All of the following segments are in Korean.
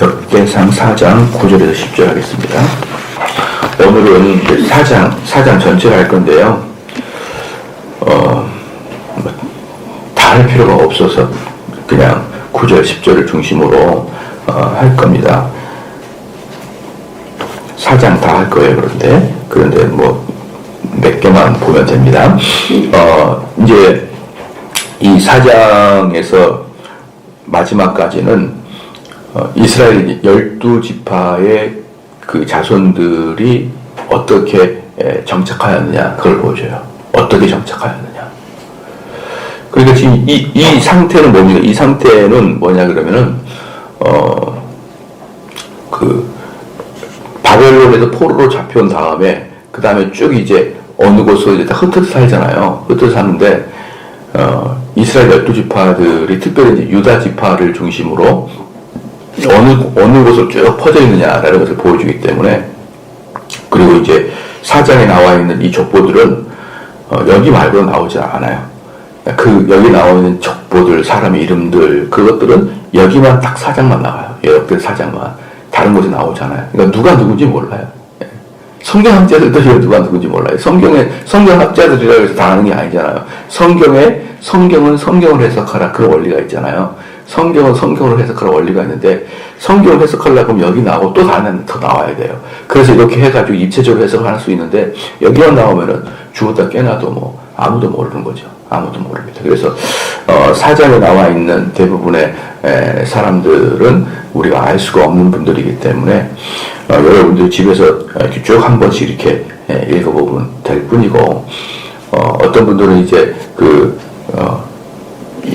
역대상 4장 9절에서 10절 하겠습니다. 오늘은 4장 전체를 할 건데요. 다 할 필요가 없어서 그냥 9절, 10절을 중심으로 할 겁니다. 4장 다 할 거예요, 그런데 몇 개만 보면 됩니다. 이제 이 4장에서 마지막까지는 이스라엘 12지파의 그 자손들이 어떻게 정착하였느냐, 그걸 보여줘요. 어떻게 정착하였느냐. 그러니까 지금 이 상태는 뭡니까? 이 상태는 뭐냐, 그러면은, 바벨론에서 포로로 잡혀온 다음에, 그 다음에 쭉 이제 어느 곳으로 이제 다 흩어져 살잖아요. 흩어져 사는데, 이스라엘 12지파들이 특별히 이제 유다 지파를 중심으로 어느 곳으로 쭉 퍼져 있느냐라는 것을 보여주기 때문에, 그리고 이제 4장에 나와 있는 이 족보들은 여기 말고는 나오지 않아요. 여기 나와 있는 족보들, 사람의 이름들, 그것들은 여기만 딱 4장만 나와요. 역대 4장만. 다른 곳에 나오지 않아요. 그러니까 누가 누군지 몰라요. 성경학자들도 누가 누군지 몰라요. 성경학자들이라고 해서 다 아는 게 아니잖아요. 성경은 성경을 해석하라, 그런 원리가 있잖아요. 성경은 성경으로 해석하라 원리가 있는데, 성경을 해석하려고 하면 여기 나오고 또 다른 더 나와야 돼요. 그래서 이렇게 해가지고 입체적으로 해석을 할 수 있는데, 여기만 나오면은 죽었다 깨나도 아무도 모르는 거죠. 아무도 모릅니다. 그래서 4장에 나와 있는 대부분의 사람들은 우리가 알 수가 없는 분들이기 때문에 여러분들 집에서 이렇게 쭉 한 번씩 이렇게 읽어보면 될 뿐이고, 어떤 분들은 이제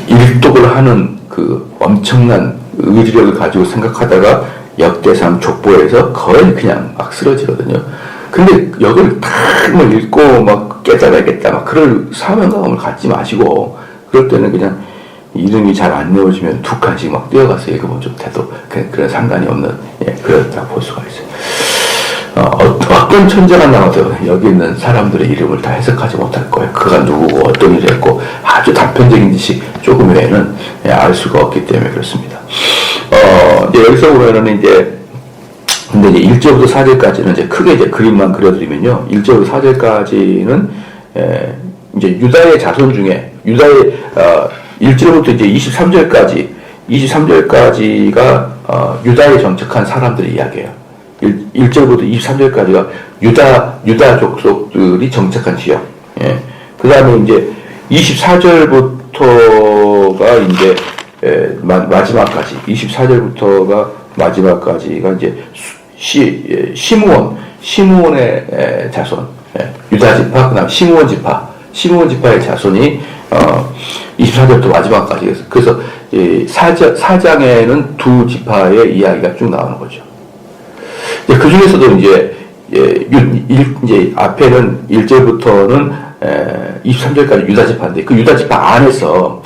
일독을 하는 그 엄청난 의지력을 가지고 생각하다가 역대상 족보에서 거의 그냥 막 쓰러지거든요. 근데 여기를 딱 읽고 막 깨달아야겠다, 그럴 사명감을 갖지 마시고, 그럴 때는 그냥 이름이 잘 안 외워지면 두 칸씩 막 뛰어가서 읽으면 좀 돼도 그런 상관이 없는, 그렇다고 볼 수가 있어요. 어떤 천재가 나와도 여기 있는 사람들의 이름을 다 해석하지 못할 거예요. 그가 누구고 어떤 일을 했고 아주 단편적인 지식 조금 외에는 알 수가 없기 때문에 그렇습니다. 이제 여기서 보면은 근데 이제 1절부터 4절까지는 이제 크게 이제 그림만 그려드리면요. 1절부터 4절까지는 이제 유다의 자손 중에, 유다의 1절부터 이제 23절까지가 유다에 정착한 사람들의 이야기예요. 1절부터 23절까지가 유다 족속들이 정착한 지역. 그 다음에 이제 24절부터가 이제 마지막까지, 24절부터가 마지막까지가 이제 시므온의 자손, 유다 지파, 그 다음 시므온 지파의 자손이 24절부터 마지막까지. 그래서 4장에는 두 지파의 이야기가 쭉 나오는 거죠. 그 중에서도 이제 앞에는 1절부터는 23절까지 유다 지파인데, 그 유다 지파 안에서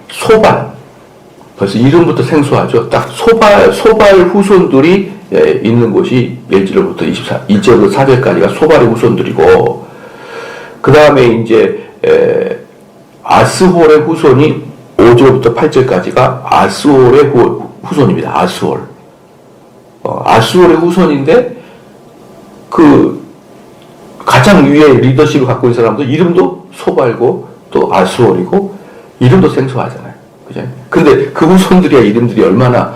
소발, 벌써 이름부터 생소하죠. 딱 소발 후손들이 있는 곳이 1절부터 2절부터 4절까지가 소발의 후손들이고, 그 다음에 이제 아스홀의 후손이 5절부터 8절까지가 아스홀의 후손입니다. 아스홀의 후손인데, 가장 위에 리더십을 갖고 있는 사람도 이름도 소발고 또 아스홀이고 이름도 생소하잖아요. 그죠? 근데 그 후손들의 이름들이 얼마나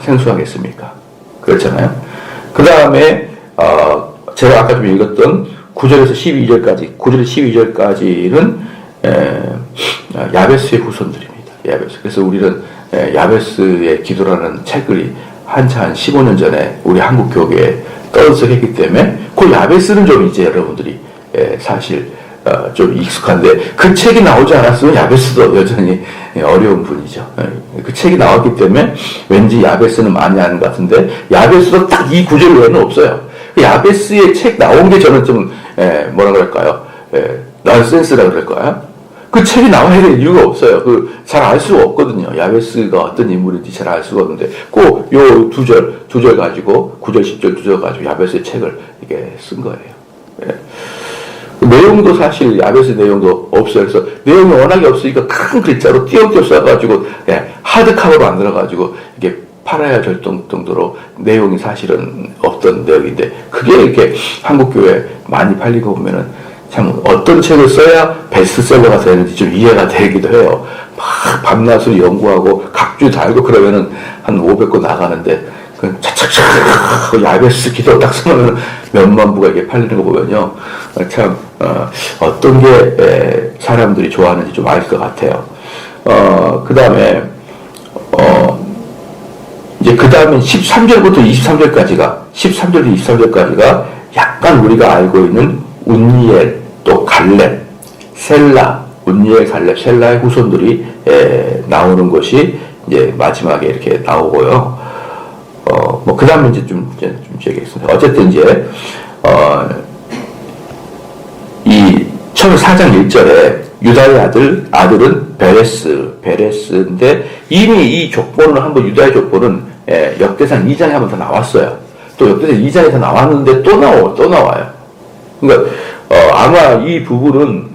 생소하겠습니까? 그렇잖아요. 그 다음에 제가 아까 좀 읽었던 9절에서 12절까지는 야베스의 후손들입니다. 야베스. 그래서 우리는 야베스의 기도라는 책을 한 15년 전에 우리 한국 교회에 떠들썩했기 때문에 그 야베스는 좀 이제 여러분들이 사실 좀 익숙한데, 그 책이 나오지 않았으면 야베스도 여전히 어려운 분이죠. 그 책이 나왔기 때문에 왠지 야베스는 많이 아는 것 같은데, 야베스도 딱 이 구절 외에는 없어요. 야베스의 책 나온 게 저는 좀 뭐라 그럴까요? 넌센스라 그럴까요? 그 책이 나와야 될 이유가 없어요. 잘 알 수가 없거든요. 야베스가 어떤 인물인지 잘 알 수가 없는데, 꼭 요 두 절 가지고, 9절, 10절 두 절 가지고 야베스의 책을 이렇게 쓴 거예요. 내용도 사실 야베스 내용도 없어요. 그래서 내용이 워낙에 없으니까 큰 글자로 띄엄띄엄 써가지고 하드카버로 만들어가지고 이게 팔아야 될 정도로 내용이 사실은 없던 내용인데 그게 이렇게 한국 교회에 많이 팔리고 보면은 참 어떤 책을 써야 베스트셀러가 되는지 좀 이해가 되기도 해요. 막 밤낮으로 연구하고 각주 달고 그러면은 한 500권 나가는데 그 차차차 야베스 기도 딱 써놓으면 몇만 부가 이게 팔리는 거 보면요 참 어떤 게 사람들이 좋아하는지 좀 알 것 같아요. 그 다음에 이제 그 다음에 13절부터 23절까지가 약간 우리가 알고 있는 운니엘 또 갈렙 셀라 운니엘 갈렙 셀라의 후손들이 나오는 것이 이제 마지막에 이렇게 나오고요. 뭐 그 다음에 이제 좀 얘기하겠습니다. 어쨌든 이제 이 처음 4장 1절에 유다의 아들은 베레스인데 이미 이 족보는 한번 유다의 족보는 역대상 2장에 한 번 더 나왔어요. 또 역대상 2장에서 나왔는데 또 나와요. 그러니까 아마 이 부분은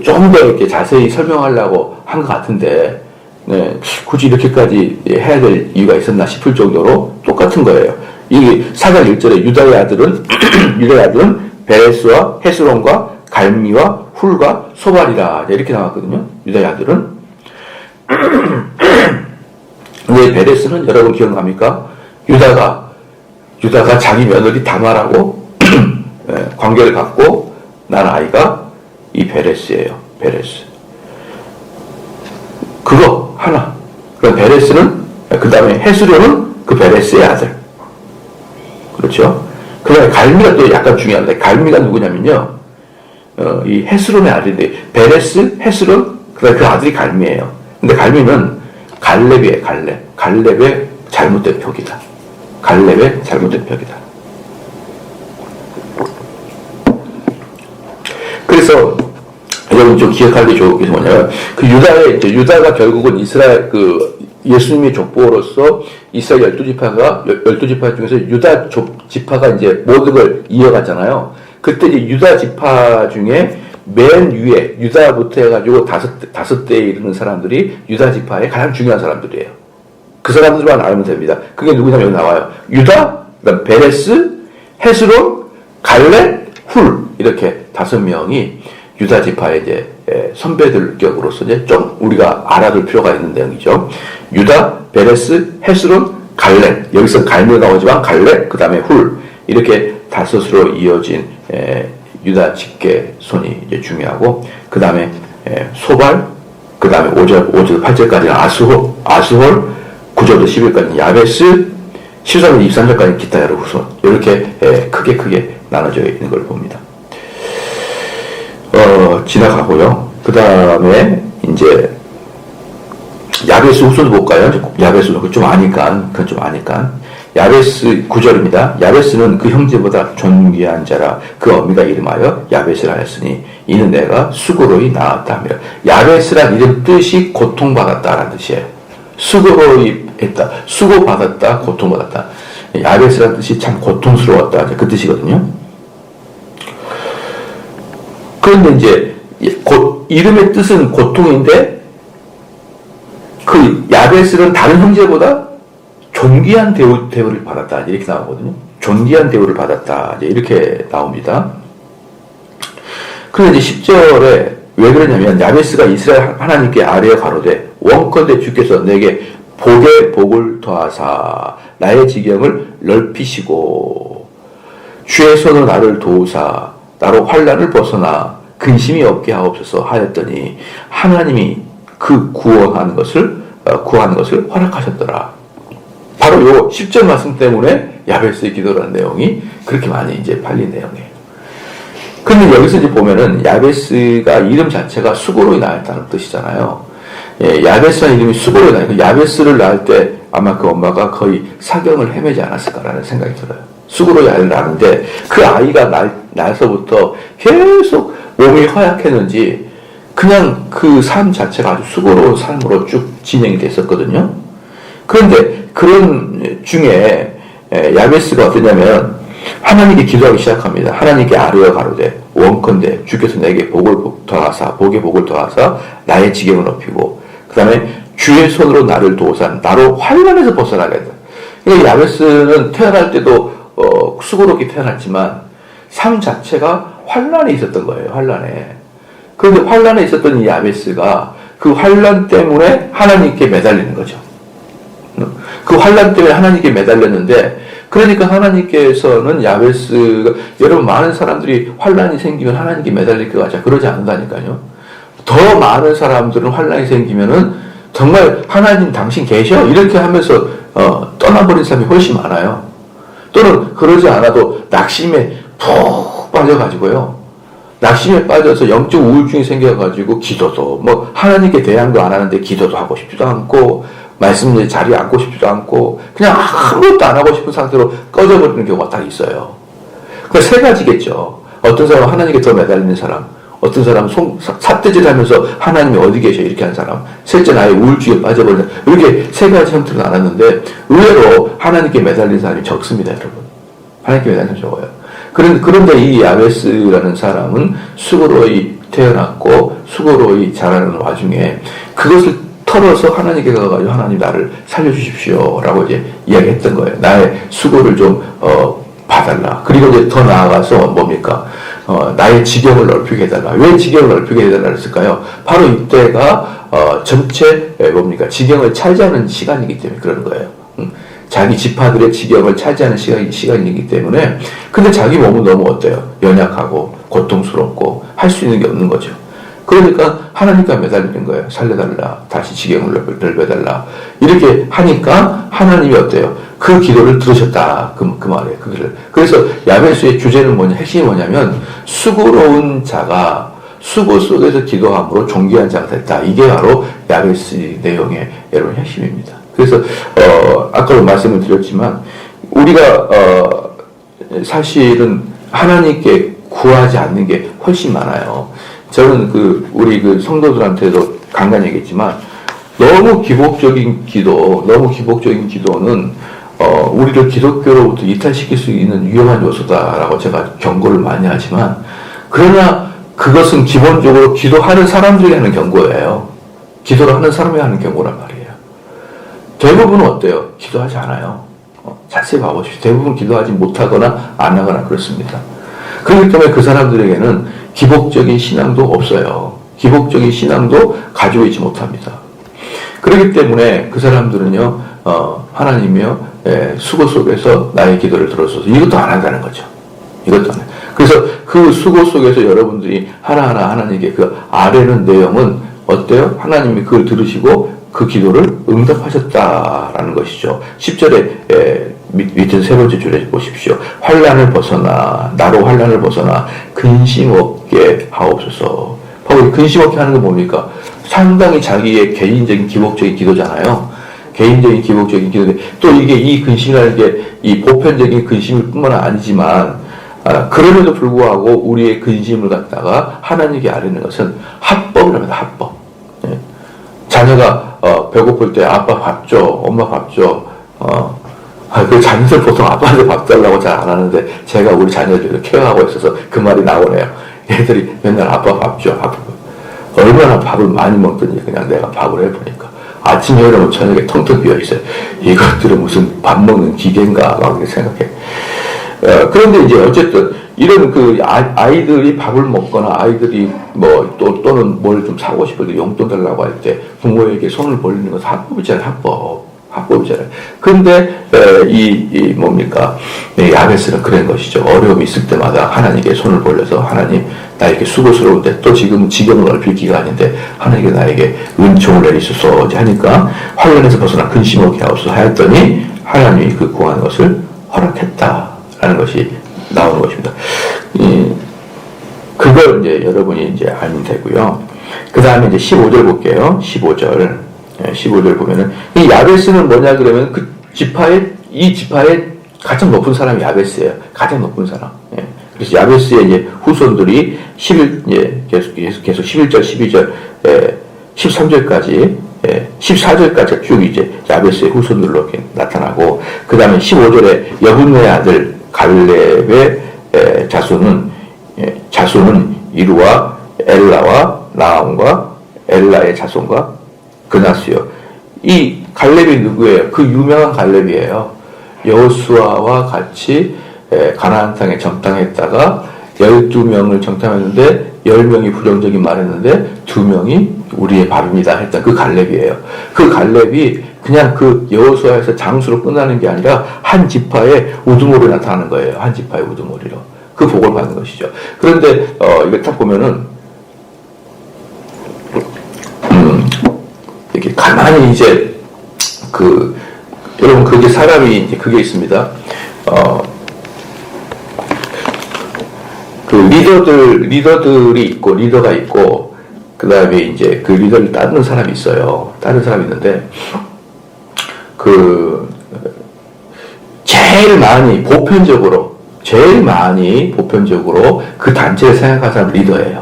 좀 더 이렇게 자세히 설명하려고 한 것 같은데 굳이 이렇게까지 해야 될 이유가 있었나 싶을 정도로 똑같은 거예요. 이 4장 1절에 유다의 아들은 베레스와 헤스론과 갈미와 훌과 소발이라 이렇게 나왔거든요. 유다의 아들은. 왜 베레스는 여러분 기억납니까? 유다가 자기 며느리 다말하고 관계를 갖고 난 아이가 이 베레스예요. 베레스. 그거 하나. 그럼 베레스는 그 다음에 헤스론은 그 베레스의 아들. 그렇죠? 그 다음에 갈미가 또 약간 중요한데 갈미가 누구냐면요. 이 헤스론의 아들인데 베레스, 헤스론, 그다음에 그 아들이 갈미예요. 근데 갈미는 갈렙이에요. 갈렙의 잘못된 표기다. 갈렙의 잘못된 표기다. 그래서 여러분 좀 기억할 게 좋은 게 뭐냐면 그 유다가 결국은 이스라엘 예수님의 족보로서 이스라엘 12지파 중에서 유다 지파가 이제 모든 걸 이어갔잖아요. 그때 이제 유다 지파 중에 맨 위에 유다부터 해가지고 다섯 대에 이르는 사람들이 유다 지파의 가장 중요한 사람들이에요. 그 사람들만 알면 됩니다. 그게 누구냐면 여기 나와요. 유다, 그다음 베레스, 헤스론, 갈렙, 훌 이렇게 5명이 유다 지파의 이제 선배들 격으로서 이제 좀 우리가 알아둘 필요가 있는 내용이죠. 유다, 베레스, 헤스론, 갈렙 여기서 갈미가 나오지만 갈렙 그 다음에 훌 이렇게 5으로 이어진 유다 집계손이 이제 중요하고 그 다음에 소발 그 다음에 5절 8절까지는 아스홀 9절부터 11절까지는 야베스 13절 23절까지는 기타 여러 후손 이렇게 크게 나눠져 있는 걸 봅니다. 지나가고요. 그 다음에 이제 야베스 후손 볼까요? 야베스 그건 좀 아니까 야베스 9절입니다. 야베스는 그 형제보다 존귀한 자라 그 어미가 이름하여 야베스라 하였으니 이는 내가 수고로이 낳았다 하며 야베스란 이름 뜻이 고통받았다라는 뜻이에요. 수고로이 했다. 수고받았다. 고통받았다. 야베스란 뜻이 참 고통스러웠다. 그 뜻이거든요. 그런데 이제 이름의 뜻은 고통인데 그 야베스는 다른 형제보다 존귀한 대우를 받았다. 이렇게 나오거든요. 존귀한 대우를 받았다. 이렇게 나옵니다. 그런데 이제 10절에 왜 그러냐면 야베스가 이스라엘 하나님께 아뢰어 가로되 원컨대 주께서 내게 복에 복을 더하사 나의 지경을 넓히시고 주의 손으로 나를 도우사 나로 환난을 벗어나 근심이 없게 하옵소서 하였더니 하나님이 그 구하는 것을 허락하셨더라. 바로 요 10절 말씀 때문에 야베스의 기도라는 내용이 그렇게 많이 이제 팔린 내용이에요. 근데 여기서 이제 보면은 야베스가 이름 자체가 수고로이 낳았다는 뜻이잖아요. 야베스라는 이름이 수고로이 낳았고 야베스를 낳을 때 아마 그 엄마가 거의 사경을 헤매지 않았을까라는 생각이 들어요. 수고로이 아이를 낳는데 그 아이가 날서부터 계속 몸이 허약했는지 그냥 그 삶 자체가 아주 수고로운 삶으로 쭉 진행이 됐었거든요. 그런데 그런 중에 야베스가 어떠냐면 하나님께 기도하기 시작합니다. 하나님께 아뢰어 가로되 원컨대 주께서 내게 복의 복을 더하사 나의 지경을 높이고 그 다음에 주의 손으로 나를 도우사 나로 환난에서 벗어나게 한다. 그러니까 야베스는 태어날 때도 수고롭게 태어났지만 삶 자체가 환난에 있었던 거예요. 환난에. 그런데 환난에 있었던 이 야베스가 그 환난 때문에 하나님께 매달리는 거죠. 그 환난 때문에 하나님께 매달렸는데 그러니까 하나님께서는 야베스가 여러분 많은 사람들이 환난이 생기면 하나님께 매달릴 것 같아 그러지 않는다니까요. 더 많은 사람들은 환난이 생기면은 정말 하나님 당신 계셔? 이렇게 하면서 떠나버린 사람이 훨씬 많아요. 또는 그러지 않아도 낙심에 푹 빠져가지고요. 낙심에 빠져서 영적 우울증이 생겨가지고 기도도 뭐 하나님께 대항도 안 하는데 기도도 하고 싶지도 않고 말씀 자리에 앉고 싶지도 않고 그냥 아무것도 안 하고 싶은 상태로 꺼져버리는 경우가 딱 있어요. 그러니까 세 가지겠죠. 어떤 사람은 하나님께 더 매달리는 사람, 어떤 사람은 삿대질 하면서 하나님이 어디 계셔 이렇게 하는 사람, 셋째 아예 우울증에 빠져버리는 이렇게 세 가지 형태로 나눴는데 의외로 하나님께 매달리는 사람이 적습니다. 여러분. 하나님께 매달리는 사람이 적어요. 그런데 이 야베스라는 사람은 수고로이 태어났고 수고로이 자라는 와중에 그것을 털어서 하나님께 가가지고 하나님 나를 살려주십시오 라고 이제 이야기했던 거예요. 나의 수고를 좀 봐달라. 그리고 이제 더 나아가서 뭡니까? 나의 지경을 넓히게 해달라. 왜 지경을 넓히게 해달라 했을까요? 바로 이때가 전체 뭡니까? 지경을 차지하는 시간이기 때문에 그러는 거예요. 자기 지파들의 지경을 차지하는 시간이기 때문에 근데 자기 몸은 너무 어때요? 연약하고 고통스럽고 할 수 있는 게 없는 거죠. 그러니까 하나님과 매달리는 거예요. 살려달라. 다시 지경을 넓혀달라. 이렇게 하니까 하나님이 어때요? 그 기도를 들으셨다. 그 말이에요. 그래서 야베스의 주제는 뭐냐? 핵심이 뭐냐면 수고로운 자가 수고 속에서 기도함으로 존귀한 자가 됐다. 이게 바로 야베스 내용의 여러분 핵심입니다. 그래서 아까도 말씀을 드렸지만 우리가 사실은 하나님께 구하지 않는 게 훨씬 많아요. 저는 우리 성도들한테도 간간히 얘기했지만 너무 기복적인 기도는 우리를 기독교로부터 이탈시킬 수 있는 위험한 요소다라고 제가 경고를 많이 하지만 그러나 그것은 기본적으로 기도하는 사람들이 하는 경고예요. 기도를 하는 사람이 하는 경고란 말이에요. 대부분은 어때요? 기도하지 않아요. 자세히 봐보십시오. 대부분 기도하지 못하거나 안 하거나 그렇습니다. 그렇기 때문에 그 사람들에게는 기복적인 신앙도 없어요. 기복적인 신앙도 가지고 있지 못합니다. 그렇기 때문에 그 사람들은요, 하나님이요, 수고 속에서 나의 기도를 들어줘서 이것도 안 한다는 거죠. 이것도 안 해요. 그래서 그 수고 속에서 여러분들이 하나하나 하나님께 그 아뢰는 내용은 어때요? 하나님이 그걸 들으시고 그 기도를 응답하셨다라는 것이죠. 10절에 밑에 세 번째 줄에 보십시오. 나로 환난을 벗어나 근심 없게 하옵소서. 바로 근심 없게 하는 건 뭡니까? 상당히 자기의 개인적인 기복적인 기도잖아요. 개인적인 기복적인 기도인데 또 이게 이 근심이라는 게 이 보편적인 근심일 뿐만 아니지만 그럼에도 불구하고 우리의 근심을 갖다가 하나님께 아뢰는 것은 합법이랍니다. 합법. 예. 자녀가 배고플 때 아빠 밥 줘, 엄마 밥 줘. 그 자녀들 보통 아빠한테 밥 달라고 잘 안 하는데 제가 우리 자녀들을 케어하고 있어서 그 말이 나오네요. 얘들이 맨날 아빠 밥 줘. 얼마나 밥을 많이 먹든지 그냥 내가 밥을 해보니까 아침에 일어나면 저녁에 텅텅 비어있어요. 이것들은 무슨 밥 먹는 기계인가 막 이렇게 생각해. 그런데 이제 어쨌든 이런 아이들이 밥을 먹거나 아이들이 또는 뭘 좀 사고 싶을 때 용돈 달라고 할 때 부모에게 손을 벌리는 것은 합법이잖아요. 합법이잖아요. 근데 뭡니까? 야베스는 그런 것이죠. 어려움이 있을 때마다 하나님께 손을 벌려서 하나님 나에게 수고스러운데 또 지금은 지경을 넓힐 기간인데 하나님께 나에게 은총을 내리소서 하니까 환난에서 벗어나 근심 없게 하옵소서 하였더니 하나님이 그 구한 것을 허락했다라는 것이 나오는 것입니다. 그걸 이제 여러분이 이제 알면 되고요. 그 다음에 이제 15절 볼게요. 15절 보면은, 이 야베스는 뭐냐 그러면 이 지파의 가장 높은 사람이 야베스예요. 가장 높은 사람. 예. 그래서 야베스의 이제 후손들이 계속 11절, 12절, 13절까지, 14절까지 쭉 이제 야베스의 후손들로 이렇게 나타나고, 그 다음에 15절에 여분의 아들 갈렙의 자손은 자손은 이루와 엘라와 나함과 엘라의 자손과 그나스요. 이 갈렙이 누구예요? 그 유명한 갈렙이에요. 여호수아와 같이 가나안 땅에 정탐했다가 12명을 정탐했는데 10명이 부정적인 말했는데 2명이 우리의 밥입니다 했던 그 갈렙이에요. 그 갈렙이 그냥 그 여호수아에서 장수로 끝나는 게 아니라 한 지파의 우두머리로 나타나는 거예요. 한 지파의 우두머리로. 그 복을 받는 것이죠. 그런데 이걸 딱 보면은 이렇게 가만히 이제 여러분 그게 사람이 이제 그게 있습니다. 그 리더들이 있고 리더가 있고 그 다음에 이제 그 리더를 따르는 사람이 있어요. 따르는 사람이 있는데 제일 많이 보편적으로 그 단체를 생각하는 사람은 리더예요.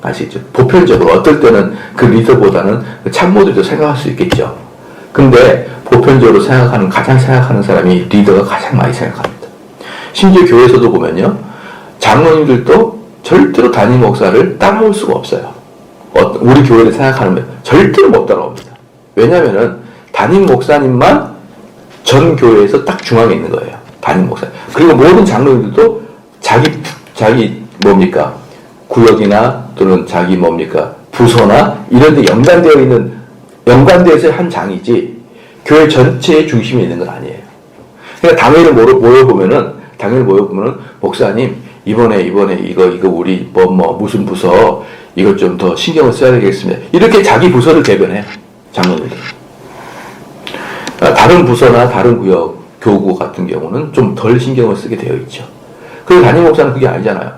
아시죠? 보편적으로 어떨 때는 그 리더보다는 그 참모들도 생각할 수 있겠죠. 근데 보편적으로 가장 생각하는 사람이 리더가 가장 많이 생각합니다. 심지어 교회에서도 보면요, 장로님들도 절대로 담임 목사를 따라올 수가 없어요. 우리 교회를 생각하면 절대로 못 따라옵니다. 왜냐면은 담임 목사님만 전 교회에서 딱 중앙에 있는 거예요. 담임 목사. 그리고 모든 장로님들도 자기 뭡니까? 구역이나 또는 자기 뭡니까? 부서나 이런 데 연관되어서 한 장이지 교회 전체의 중심에 있는 건 아니에요. 그러니까 당회를 모여보면은 목사님 이번에 이거 우리 무슨 부서 이것 좀 더 신경을 써야 되겠습니다. 이렇게 자기 부서를 대변해요. 장로님들. 다른 부서나 다른 구역, 교구 같은 경우는 좀 덜 신경을 쓰게 되어 있죠. 그리고 담임 목사는 그게 아니잖아요.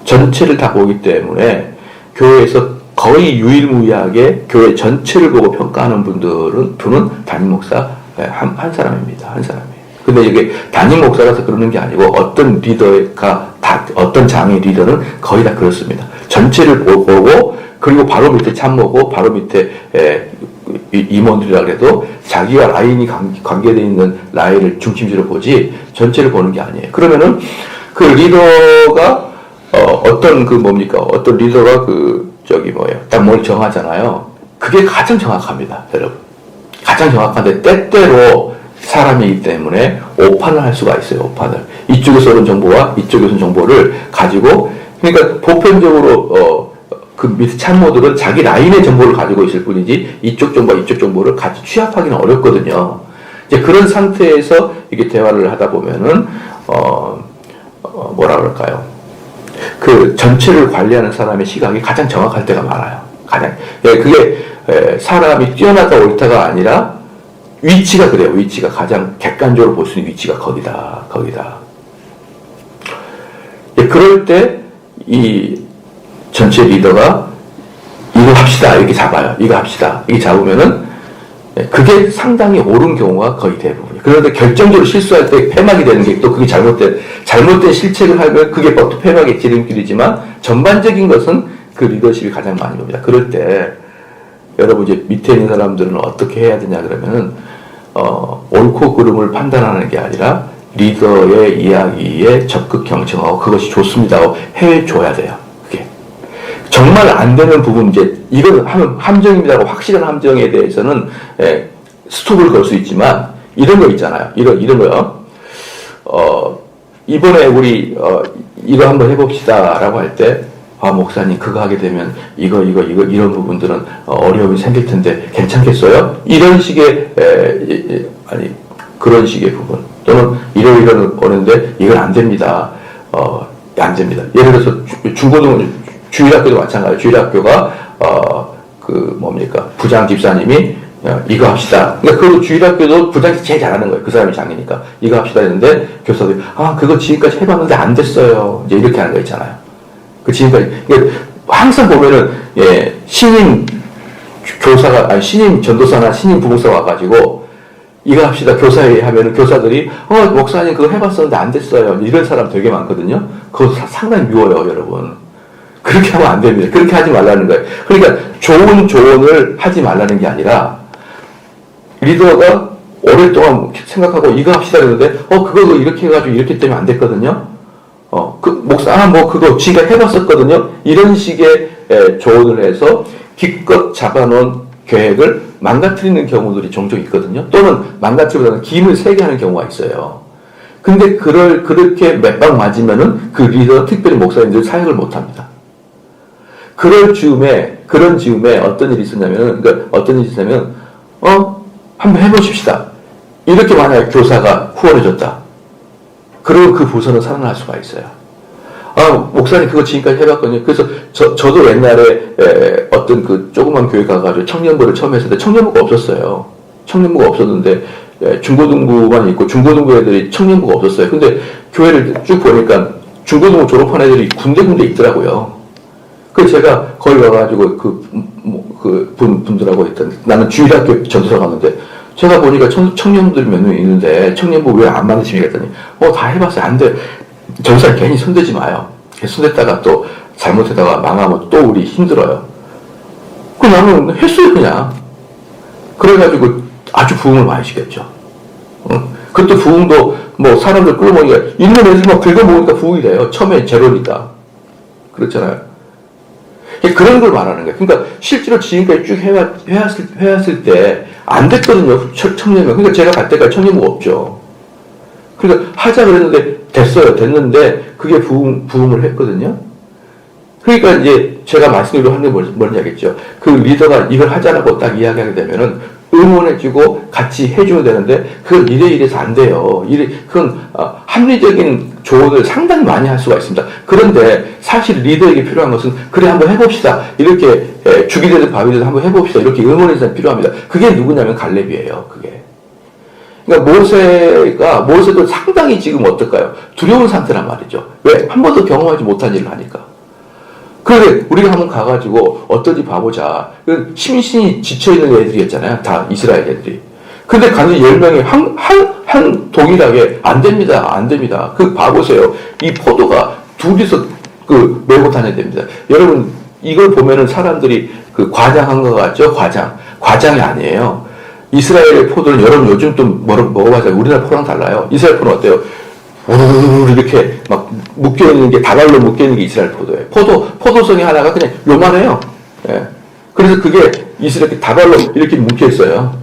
전체를 다 보기 때문에 교회에서 거의 유일무이하게 교회 전체를 보고 평가하는 분은 담임 목사 한 사람입니다. 한 사람이에요. 근데 이게 담임 목사라서 그러는 게 아니고 어떤 어떤 장의 리더는 거의 다 그렇습니다. 전체를 보고 그리고 바로 밑에 참모고 바로 밑에 임원들이라 그래도 자기와 라인이 관계되어 있는 라인을 중심지로 보지 전체를 보는 게 아니에요. 그러면은 그 리더가 어떤 리더가 딱 뭘 정하잖아요. 그게 가장 정확합니다, 여러분. 가장 정확한데 때때로 사람이기 때문에 오판을 할 수가 있어요. 오판을. 이쪽에서 오는 정보와 이쪽에서 오는 정보를 가지고, 그러니까 보편적으로 그 밑에 참모들은 자기 라인의 정보를 가지고 있을 뿐이지 이쪽 정보와 이쪽 정보를 같이 취합하기는 어렵거든요. 이제 그런 상태에서 이게 대화를 하다 보면은 뭐라 그럴까요? 그 전체를 관리하는 사람의 시각이 가장 정확할 때가 많아요. 그게 사람이 뛰어나다 옳다가 아니라 위치가 그래요. 위치가 가장 객관적으로 볼 수 있는 위치가 거기다. 그럴 때 이 전체 리더가 이거 합시다 이렇게 잡아요. 이거 합시다 이렇게 잡으면은 그게 상당히 옳은 경우가 거의 대부분이에요. 그런데 결정적으로 실수할 때 폐막이 되는 게 또 그게 잘못된 실책을 하면 그게 또 폐막의 지름길이지만 전반적인 것은 그 리더십이 가장 많이 옵니다. 그럴 때 여러분 이제 밑에 있는 사람들은 어떻게 해야 되냐 그러면은 옳고 그름을 판단하는 게 아니라 리더의 이야기에 적극 경청하고 그것이 좋습니다 하고 해줘야 돼요. 그게 정말 안 되는 부분 이제 이건 함정입니다라고 확실한 함정에 대해서는 스톱을 걸 수 있지만 이런 거 있잖아요. 이런 거요. 이번에 우리 이거 한번 해봅시다라고 할 때 목사님 그거 하게 되면 이거 이런 부분들은 어려움이 생길 텐데 괜찮겠어요? 이런 식의 그런 식의 부분 또는 이런 오는데 이건 안 됩니다. 안 됩니다. 예를 들어서 중고등 주일학교도 마찬가지예요. 주일학교가 부장 집사님이 이거 합시다. 그러니까 그 주일학교도 부장이 제일 잘하는 거예요. 그 사람이 장이니까 이거 합시다 했는데 교사들이 그거 지금까지 해봤는데 안 됐어요. 이제 이렇게 하는 거 있잖아요. 그 지금까지 항상 보면은 신임 전도사나 신임 부목사가 와가지고 이거 합시다 교사회의 하면은 교사들이 목사님 그거 해봤었는데 안 됐어요. 이런 사람 되게 많거든요. 그거 상당히 미워요, 여러분. 그렇게 하면 안 됩니다. 그렇게 하지 말라는 거예요. 그러니까 좋은 조언을 하지 말라는 게 아니라 리더가 오랫동안 생각하고 이거 합시다 그러는데 그거 이렇게 해가지고 이렇게 때문에 안 됐거든요. 목사, 그거 지가 해봤었거든요. 이런 식의 조언을 해서 기껏 잡아놓은 계획을 망가뜨리는 경우들이 종종 있거든요. 또는 망가뜨리보다는 김을 세게 하는 경우가 있어요. 근데 그렇게 몇 방 맞으면은 그 리더, 특별히 목사님들 사역을 못 합니다. 그런 즈음에 어떤 일이 있었냐면, 한번 해보십시다. 이렇게 만약에 교사가 후원해줬다. 그리고 그 부서는 살아날 수가 있어요. 목사님 그거 지금까지 해봤거든요. 그래서 저도 옛날에 어떤 그 조그만 교회 가가지고 청년부를 처음 했을 때 청년부가 없었어요. 청년부가 없었는데 중고등부만 있고 중고등부 애들이 청년부가 없었어요. 근데 교회를 쭉 보니까 중고등부 졸업한 애들이 군데군데 있더라고요. 그래서 제가 거기 가가지고 분들하고 했던, 나는 주일학교 전도사 갔는데 제가 보니까 청년들이 몇 명 있는데 청년부 왜 안 만드십니까 했더니 다 해봤어요. 안 돼. 전도사님 괜히 손대지 마요. 손댔다가 또 잘못했다가 망하면 또 우리 힘들어요. 그 나는 했어요 그냥. 그래가지고 아주 부흥을 많이 시켰죠. 그것도 부흥도 사람들 끌어모으니까 있는 애들만 긁어모으니까 부흥이 돼요. 처음에 제로니까. 그렇잖아요. 그런 걸 말하는 거예요. 그러니까 실제로 지금까지 쭉 해왔을 때 안 됐거든요. 청년부. 그러니까 제가 갈 때까지 청년부가 없죠. 그러니까 하자 그랬는데 됐는데 그게 부흥을 했거든요. 그러니까 이제 제가 말씀드리려 하는 게 뭔지 알겠죠. 그 리더가 이걸 하자라고 딱 이야기하게 되면은 응원해주고 같이 해줘야 되는데 그건 이래서 안 돼요. 그건 합리적인 조언을 상당히 많이 할 수가 있습니다. 그런데 사실 리더에게 필요한 것은 그래 한번 해봅시다. 이렇게 죽이 되든 밥이 되든 한번 해봅시다. 이렇게 응원해서 필요합니다. 그게 누구냐면 갈렙이에요. 그게. 그러니까 모세도 상당히 지금 어떨까요? 두려운 상태란 말이죠. 왜? 한 번도 경험하지 못한 일을 하니까. 그런데 우리가 한번 가가지고 어떤지 봐보자. 심신이 지쳐있는 애들이었잖아요. 다 이스라엘 애들이. 근데 가는 10명이 한 동일하게 안 됩니다. 봐보세요. 이 포도가 둘이서 메고 다녀야 됩니다. 여러분, 이걸 보면은 사람들이 과장한 것 같죠? 과장이 아니에요. 이스라엘의 포도는 여러분 요즘 또 먹어봐서 우리나라 포도랑 달라요. 이스라엘 포도는 어때요? 우르르르 이렇게 막 묶여있는 게, 다발로 묶여있는 게 이스라엘 포도예요. 포도송이 하나가 그냥 요만해요. 예. 그래서 그게 이스라엘 다발로 이렇게 묶여있어요.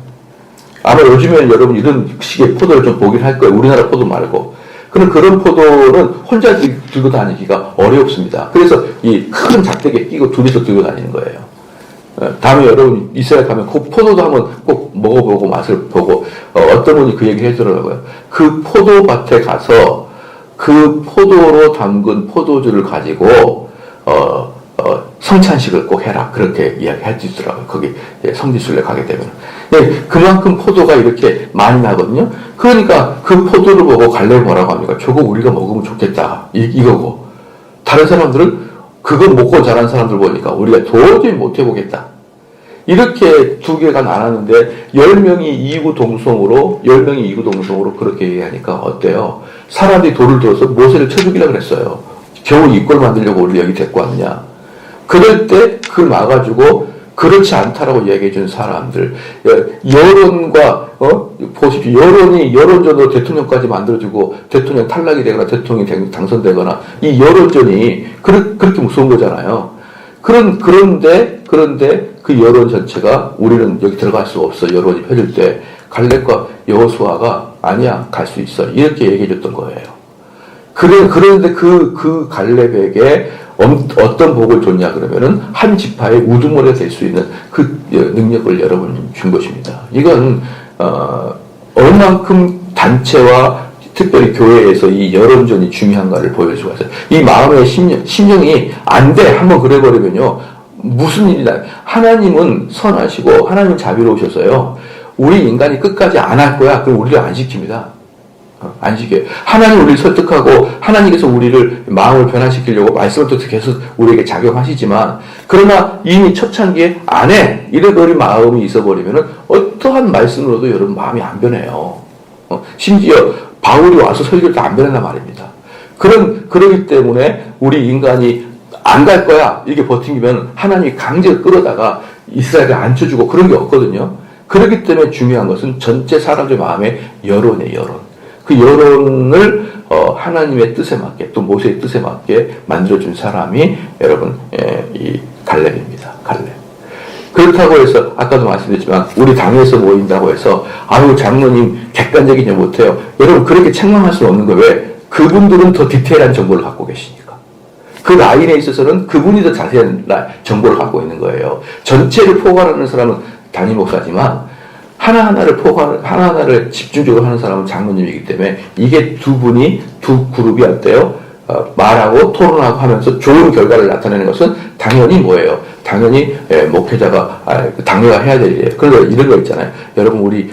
아마 요즘에는 여러분 이런 식의 포도를 좀 보긴 할 거예요. 우리나라 포도 말고. 그런 포도는 혼자 들고 다니기가 어렵습니다. 그래서 이 큰 작대기에 끼고 둘이서 들고 다니는 거예요. 다음에 여러분 이스라엘 가면 그 포도도 한번 꼭 먹어보고 맛을 보고, 어떤 분이 그 얘기 해주더라고요. 그 포도밭에 가서 그 포도로 담근 포도주를 가지고 성찬식을 꼭 해라. 그렇게 이야기할 수 있더라고요. 거기 성지순례 가게 되면. 그만큼 포도가 이렇게 많이 나거든요. 그러니까 그 포도를 보고 갈렙이 뭐라고 합니까? 저거 우리가 먹으면 좋겠다. 이거고. 다른 사람들은 그거 먹고 자란 사람들 보니까 우리가 도저히 못 해보겠다. 이렇게 두 개가 나눴는데 10명이 이구동성으로 그렇게 얘기하니까 어때요? 사람들이 돌을 들어서 모세를 쳐 죽이려고 그랬어요. 겨우 이꼴 만들려고 우리 여기 데리고 왔냐. 그럴 때 그걸 막아주고 그렇지 않다라고 얘기해 준 사람들, 여론과 보십시오. 여론전으로 대통령까지 만들어주고 대통령 탈락이 되거나 대통령이 당선되거나 이 여론전이 그렇게 무서운 거잖아요. 그런데 그 여론 전체가 우리는 여기 들어갈 수 없어. 여론이 펴질 때 갈렙과 여호수아가 아니야, 갈 수 있어. 이렇게 얘기해 줬던 거예요. 그런데 그 갈렙에게 어떤 복을 줬냐 그러면은 한 지파의 우두머리가 될 수 있는 그 능력을 여러분이 준 것입니다. 이건 얼만큼 단체와 특별히 교회에서 이 여론전이 중요한가를 보여줄 수가 있어요. 이 마음의 심령이 안 돼 한번 그래버리면요 무슨 일이 나요. 하나님은 선하시고 하나님은 자비로우셔서요 우리 인간이 끝까지 안 할 거야. 그럼 우리를 안 시킵니다. 안 시켜요. 하나님 우리를 설득하고 하나님께서 우리를 마음을 변화시키려고 말씀을 또 계속 우리에게 작용하시지만 그러나 이미 초창기에 안 해 이래버린 마음이 있어버리면은 어떠한 말씀으로도 여러분 마음이 안 변해요. 심지어 바울이 와서 설교를 다 안 변한단 말입니다. 그러기 때문에 우리 인간이 안 갈 거야 이렇게 버티면 하나님이 강제로 끌어다가 이스라엘을 앉혀주고 그런 게 없거든요. 그렇기 때문에 중요한 것은 전체 사람들 마음의 여론이에요. 여론. 그 여론을 하나님의 뜻에 맞게 또 모세의 뜻에 맞게 만들어준 사람이 여러분 이 갈렙입니다. 갈렙. 그렇다고 해서 아까도 말씀드렸지만 우리 당에서 모인다고 해서 아유 장로님 객관적이지 못해요. 여러분 그렇게 책망할 수는 없는 거예요. 왜? 그분들은 더 디테일한 정보를 갖고 계시니까. 그 라인에 있어서는 그분이 더 자세한 정보를 갖고 있는 거예요. 전체를 포괄하는 사람은 담임 목사지만 하나하나를 집중적으로 하는 사람은 장로님이기 때문에 이게 두 그룹이 할 때요, 말하고 토론하고 하면서 좋은 결과를 나타내는 것은 당연히 뭐예요? 당연히 목회자가, 당회가 해야 될 일이에요. 그런데 이런 거 있잖아요. 여러분, 우리,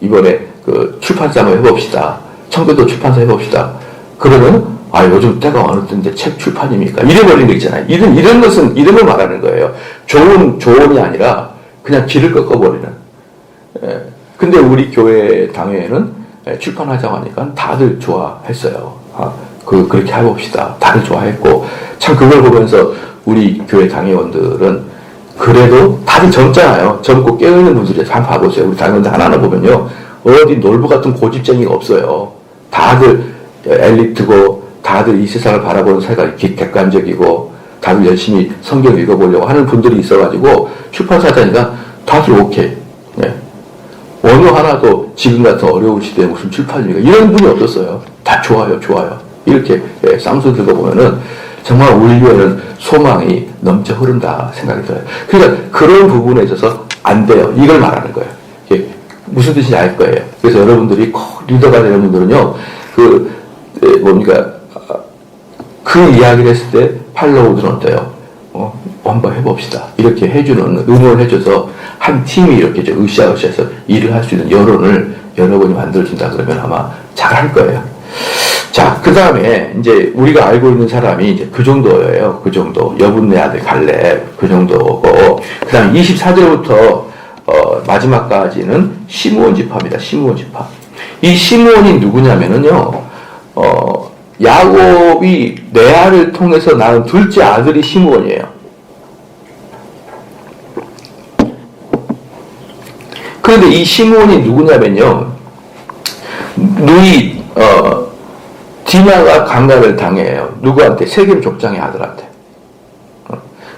이번에 그 출판사 한번 해봅시다. 청교도 출판사 해봅시다. 그러면, 요즘 때가 어느 때인데 책 출판입니까? 이래버리는 거 있잖아요. 이런 것은, 이런 걸 말하는 거예요. 조언이 아니라 그냥 길을 꺾어버리는. 근데 우리 교회 당회에는 출판하자고 하니까 다들 좋아했어요. 그렇게 해봅시다. 다들 좋아했고, 참 그걸 보면서 우리 교회 당회원들은 그래도 다들 젊잖아요. 젊고 깨어있는 분들이 참 봐보세요. 우리 당회원들 하나하나 보면요. 어디 놀부 같은 고집쟁이가 없어요. 다들 엘리트고, 다들 이 세상을 바라보는 사회가 객관적이고, 다들 열심히 성경 읽어보려고 하는 분들이 있어가지고, 출판사자니까 다들 오케이. 네. 어느 하나도 지금 같은 어려운 시대에 무슨 출판입니까? 이런 분이 없었어요. 다 좋아요. 이렇게 쌍수 들고 보면은 정말 우리 교회는 소망이 넘쳐 흐른다 생각이 들어요. 그러니까 그런 부분에 있어서 안 돼요. 이걸 말하는 거예요. 이게 무슨 뜻인지 알 거예요. 그래서 여러분들이 꼭 리더가 되는 분들은요, 그 이야기를 했을 때 팔로우들은 어때요? 한번 해봅시다. 이렇게 해주는, 응원을 해줘서 한 팀이 이렇게 으쌰으쌰해서 일을 할 수 있는 여론을 여러분이 만들어준다 그러면 아마 잘 할 거예요. 자, 그 다음에 이제 우리가 알고 있는 사람이 이제 그 정도예요. 그 정도. 여분네 아들 갈렙, 그 정도고. 그 다음에 24절부터, 마지막까지는 시므온 지파입니다. 시므온 지파. 이 시므온이 누구냐면은요, 야곱이 레아를 통해서 낳은 둘째 아들이 시므온이에요. 그런데 이 시므온이 누구냐면요, 디나가 강간을 당해요. 누구한테? 세겜 족장의 아들한테.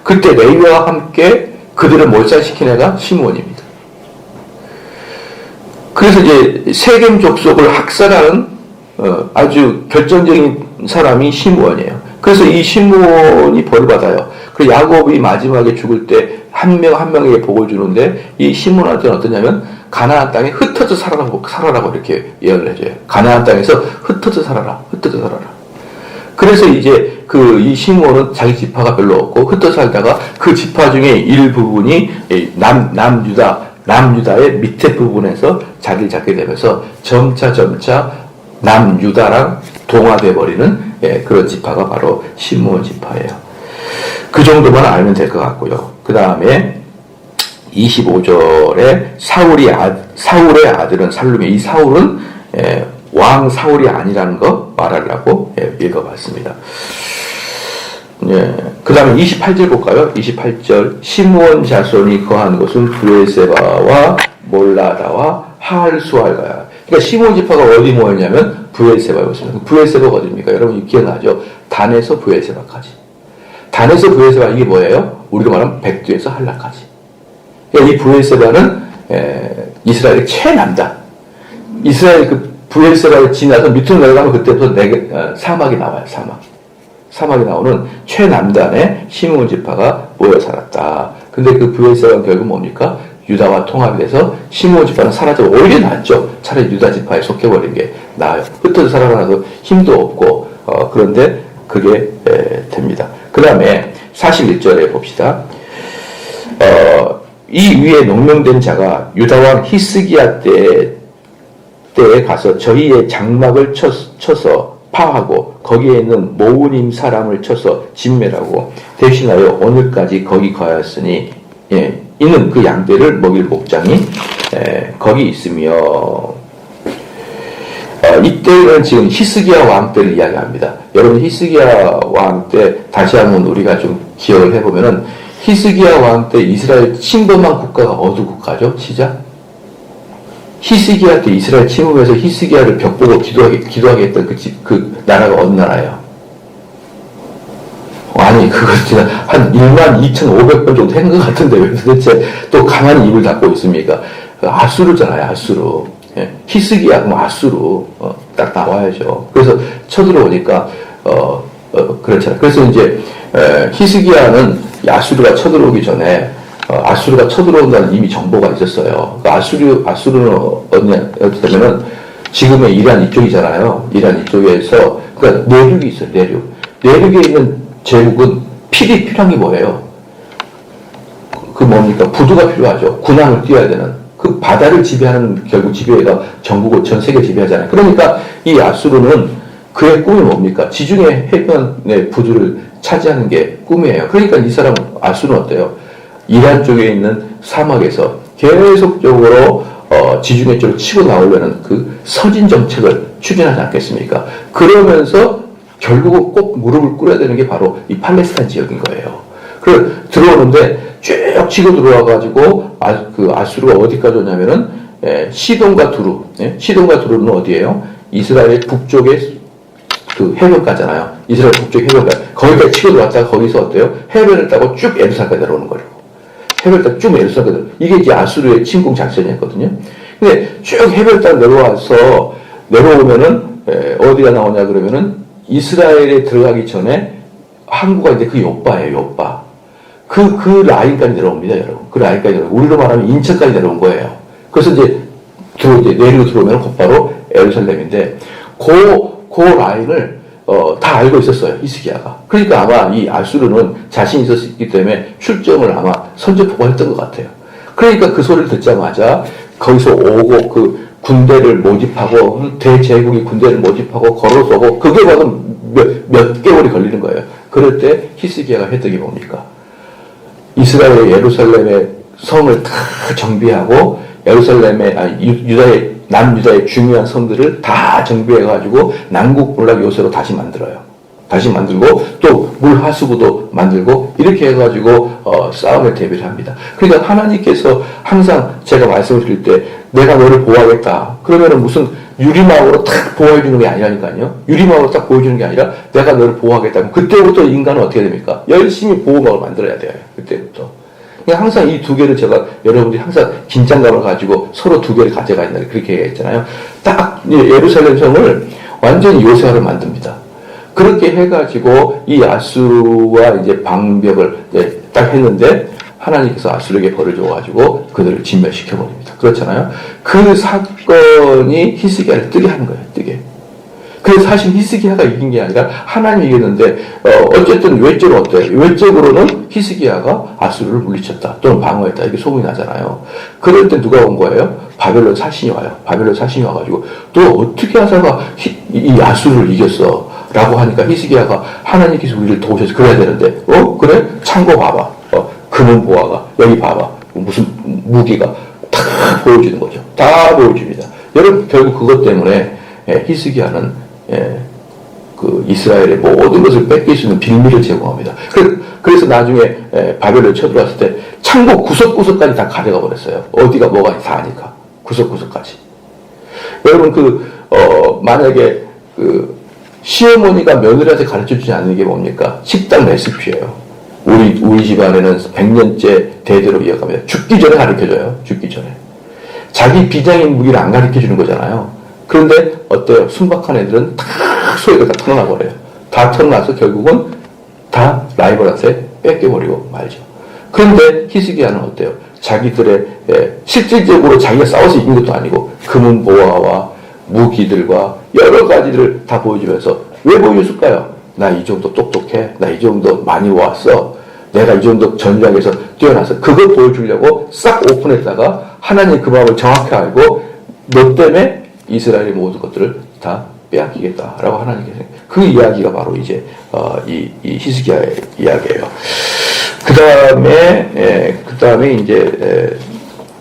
그때 레위와 함께 그들을 몰살시킨 애가 시므온입니다. 그래서 이제 세겜 족속을 학살하는 아주 결정적인 사람이 시므온이에요. 그래서 이 시므온이 벌을 받아요. 그리고 야곱이 마지막에 죽을 때 한 명에게 복을 주는데 이 시므온한테는 어떠냐면 가나안 땅에 흩어져 살아라고 이렇게 예언을 해줘요. 가나안 땅에서 흩어져 살아라. 그래서 이제 이 시므온은 자기 지파가 별로 없고 흩어져 살다가 그 지파 중에 일부분이 남유다의 밑에 부분에서 자리를 잡게 되면서 점차 남유다랑 동화돼 버리는 그런 지파가 바로 시므온 지파예요. 그 정도만 알면 될 것 같고요. 그 다음에 25절에 사울의 아들은 살룸이, 이 사울은 왕 사울이 아니라는 거 말하려고 읽어봤습니다. 그 다음에 28절 볼까요? 28절 시므온 자손이 거한 곳은 브엘세바와 몰라다와 하알수알가야. 그러니까 시므온 지파가 어디 모였냐면 브엘세바에 모였습니다. 브엘세바가 어디입니까? 여러분 기억나죠? 단에서 브엘세바까지. 단에서 브엘세바 이게 뭐예요? 우리가 말하면 백두에서 한라까지. 그러니까 이 브엘세바는 이스라엘의 최남단. 이스라엘 그 브엘세바를 지나서 밑으로 내려가면 그때부터 사막이 나와요. 사막이 나오는 최남단의 시므온 지파가 모여 살았다. 근데 그 브엘세바는 결국 뭡니까? 유다와 통합이 돼서 시므온 지파는 사라져 오히려 낫죠. 차라리 유다 지파에 속해버린 게 나아요. 흩어져 살아가도 힘도 없고 그런데 그게 됩니다. 그 다음에 41절에 봅시다. 이 위에 농명된 자가 유다왕 히스기야 때에 가서 저희의 장막을 쳐서 파하고 거기에 있는 모우님 사람을 쳐서 진멸하고 대신하여 오늘까지 거기 거하였으니 이는 그 양떼를 먹일 목장이 거기 있으며. 이때는 지금 히스기야 왕 때를 이야기합니다. 여러분 히스기야 왕 때 다시 한번 우리가 좀 기억을 해보면은 히스기야 왕 때 이스라엘 침범한 국가가 어느 국가죠? 시작 히스기야 때 이스라엘 침공해서 히스기야를 벽 보고 기도하게 했던 그 나라가 어느 나라예요? 아니, 그거 진짜 한 12,500번 정도 한 것 같은데 왜 도대체 또 가만히 입을 닫고 있습니까? 아수르잖아요, 아수르. 예. 히스기야, 그럼 아수르. 딱 나와야죠. 그래서 쳐들어오니까, 그렇잖아요. 그래서 이제, 히스기야는 아수르가 쳐들어오기 전에, 아수르가 쳐들어온다는 이미 정보가 있었어요. 아수르는 어디냐면은, 지금의 이란 이쪽이잖아요. 이란 이쪽에서, 그러니까 내륙이 있어요, 내륙. 내륙에 있는 제국은 필요한 게 뭐예요? 그 뭡니까? 부두가 필요하죠. 군함을 띄워야 되는. 그 바다를 지배하는, 결국 지배가 전국을 전 세계 지배하잖아요. 그러니까 이 아수르는 그의 꿈이 뭡니까? 지중해 해변의 부두를 차지하는 게 꿈이에요. 그러니까 이 사람 아수르는 어때요? 이란 쪽에 있는 사막에서 계속적으로 지중해 쪽으로 치고 나오려는 그 서진 정책을 추진하지 않겠습니까? 그러면서 결국은 꼭 무릎을 꿇어야 되는 게 바로 이 팔레스타인 지역인 거예요. 그래 들어오는데 쭉 치고 들어와가지고 아수르가 어디까지 오냐면은 시돈과 두루. 시돈과 두루는 어디예요? 이스라엘 북쪽의 그 해변가잖아요. 이스라엘 북쪽 해변가. 거기까지 치고 들어왔다가 거기서 어때요? 해변을 따고 쭉 예루살렘까지 내려오는 거예요. 해변을 따고 쭉 예루살렘까지. 이게 이제 아수르의 침공 작전이었거든요. 근데 쭉 해변을 따고 내려오면은 어디가 나오냐 그러면은 이스라엘에 들어가기 전에 항구가 이제 그 요바예요, 요바. 그 라인까지 내려옵니다, 여러분. 그 라인까지 내려오고, 우리로 말하면 인천까지 내려온 거예요. 그래서 이제 내리고 들어오면 곧바로 예루살렘인데, 그 라인을, 다 알고 있었어요, 히스기야가. 그러니까 아마 이 아수르는 자신이 있었기 때문에 출정을 아마 선제포고 했던 것 같아요. 그러니까 그 소리를 듣자마자 거기서 오고 그 군대를 모집하고 대제국이 군대를 모집하고 걸어서고 그게 봐도 몇 개월이 걸리는 거예요. 그럴 때 히스기야가 했던 게 뭡니까? 이스라엘 예루살렘의 성을 다 정비하고 유다의 남유다의 중요한 성들을 다 정비해가지고 남국 군락 요새로 다시 만들어요. 다시 만들고 또 물하수구도 만들고 이렇게 해가지고 싸움에 대비를 합니다. 그러니까 하나님께서 항상 제가 말씀을 드릴 때 내가 너를 보호하겠다. 그러면은 무슨 유리망으로 딱 보호해주는 게 아니라니까요. 유리망으로 딱 보여주는 게 아니라 내가 너를 보호하겠다. 그때부터 인간은 어떻게 됩니까? 열심히 보호막을 만들어야 돼요. 그때부터. 그러니까 항상 이 두 개를 제가 여러분들이 항상 긴장감을 가지고 서로 두 개를 가져가야 된다. 그렇게 얘기했잖아요. 딱 예루살렘 성을 완전히 요새화를 만듭니다. 그렇게 해가지고 이 아수르와 이제 방벽을 딱 했는데 하나님께서 아수르에게 벌을 줘가지고 그들을 진멸시켜버립니다. 그렇잖아요. 그 사건이 히스기야를 뜨게 하는 거예요. 뜨게. 그래서 사실 히스기야가 이긴 게 아니라 하나님이 이겼는데 어쨌든 외적으로 어때요? 외적으로는 히스기야가 아수르를 물리쳤다 또는 방어했다 이렇게 소문이 나잖아요. 그럴 때 누가 온 거예요? 바벨론 사신이 와요. 바벨론 사신이 와가지고 또 어떻게 하다가 이 아수르를 이겼어? 라고 하니까 히스기야가 하나님께서 우리를 도우셔서 그래야 되는데 그래? 창고 봐봐. 금은 보아가 여기 봐봐. 무슨 무기가 다 보여주는 거죠. 다 보여줍니다. 여러분 결국 그것 때문에 히스기야는 그 이스라엘의 모든 것을 뺏길 수 있는 빌미를 제공합니다. 그래서 나중에 바벨론에 쳐들어왔을 때 창고 구석구석까지 다 가져가 버렸어요. 어디가 뭐가 다 아니까 구석구석까지. 여러분 만약에 시어머니가 며느리한테 가르쳐주지 않는 게 뭡니까? 식당 레시피예요. 우리 집안에는 100년째 대대로 이어갑니다. 죽기 전에 가르쳐줘요. 죽기 전에. 자기 비장인 무기를 안 가르쳐주는 거잖아요. 그런데 어때요? 순박한 애들은 다 소리가 다 털어나버려요. 다 털어나서 결국은 다 라이벌한테 뺏겨버리고 말죠. 그런데 히스기야는 어때요? 자기들의 실질적으로 자기가 싸워서 이긴 것도 아니고 금은 보화와 무기들과 여러 가지들을 다 보여주면서 왜 보여줬을까요? 나 이 정도 똑똑해. 나 이 정도 많이 모았어. 내가 이 정도 전략에서 뛰어나서 그걸 보여주려고 싹 오픈했다가 하나님 그 마음을 정확히 알고 너 때문에 이스라엘의 모든 것들을 다 빼앗기겠다라고 하나님께서 그 이야기가 바로 이제 이 히스기야의 이야기예요. 그 다음에 이제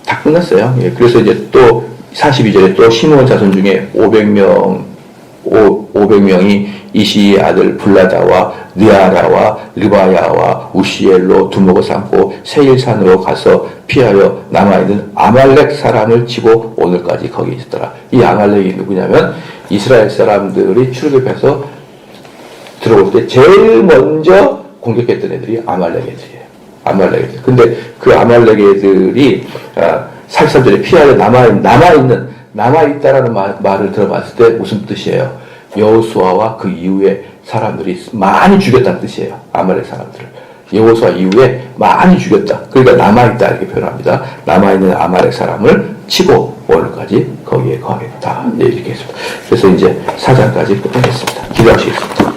다 끝났어요. 그래서 이제 또 42절에 또 시므온 자손 중에 500명이 이시의 아들 블라다와 느아라와 르바야와 우시엘로 두목을 삼고 세일산으로 가서 피하여 남아있는 아말렉 사람을 치고 오늘까지 거기 있었더라. 이 아말렉이 누구냐면 이스라엘 사람들이 출애굽해서 들어올 때 제일 먼저 공격했던 애들이 아말렉 애들이에요. 아말렉 애들. 근데 그 아말렉 애들이 43절에 피하여 남아있다라는 말을 들어봤을 때 무슨 뜻이에요? 여호수아와 그 이후에 사람들이 많이 죽였다는 뜻이에요. 아말렉 사람들을. 여호수아 이후에 많이 죽였다. 그러니까 남아있다 이렇게 표현합니다. 남아있는 아말렉 사람을 치고 오늘까지 거기에 거하겠다. 네, 이렇게 했습니다. 그래서 이제 4장까지 끝내겠습니다. 기도하시겠습니다.